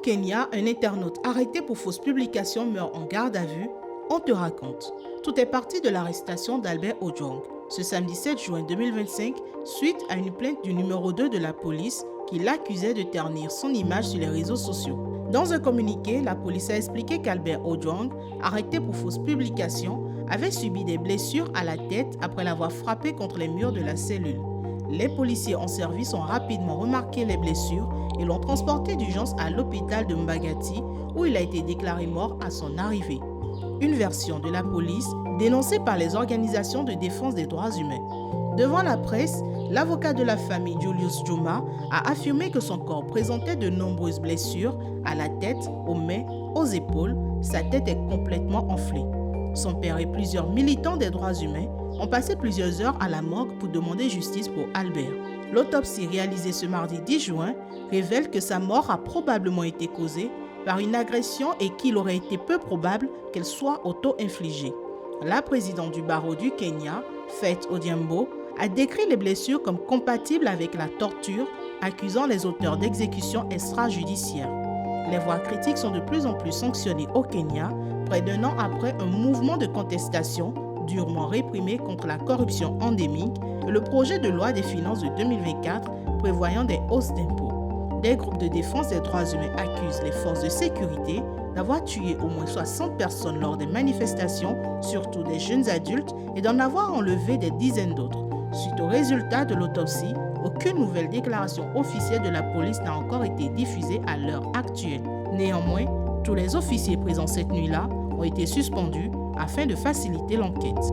Kenya, un internaute arrêté pour fausse publication meurt en garde à vue. On te raconte. Tout est parti de l'arrestation d'Albert Ojwang ce samedi 7 juin 2025 suite à une plainte du numéro 2 de la police qui l'accusait de ternir son image sur les réseaux sociaux. Dans un communiqué, la police a expliqué qu'Albert Ojwang, arrêté pour fausse publication, avait subi des blessures à la tête après l'avoir frappé contre les murs de la cellule. Les policiers en service ont rapidement remarqué les blessures et l'ont transporté d'urgence à l'hôpital de Mbagati où il a été déclaré mort à son arrivée. Une version de la police dénoncée par les organisations de défense des droits humains. Devant la presse, l'avocat de la famille Julius Juma a affirmé que son corps présentait de nombreuses blessures à la tête, aux mains, aux épaules. Sa tête est complètement enflée. Son père et plusieurs militants des droits humains ont passé plusieurs heures à la morgue pour demander justice pour Albert. L'autopsie réalisée ce mardi 10 juin révèle que sa mort a probablement été causée par une agression et qu'il aurait été peu probable qu'elle soit auto-infligée. La présidente du barreau du Kenya, Faith Odhiambo, a décrit les blessures comme compatibles avec la torture, accusant les auteurs d'exécutions extrajudiciaires. Les voix critiques sont de plus en plus sanctionnées au Kenya, près d'un an après un mouvement de contestation durement réprimé contre la corruption endémique et le projet de loi des finances de 2024 prévoyant des hausses d'impôts. Des groupes de défense des droits humains accusent les forces de sécurité d'avoir tué au moins 60 personnes lors des manifestations, surtout des jeunes adultes, et d'en avoir enlevé des dizaines d'autres. Suite aux résultats de l'autopsie, aucune nouvelle déclaration officielle de la police n'a encore été diffusée à l'heure actuelle. Néanmoins, tous les officiers présents cette nuit-là ont été suspendus afin de faciliter l'enquête.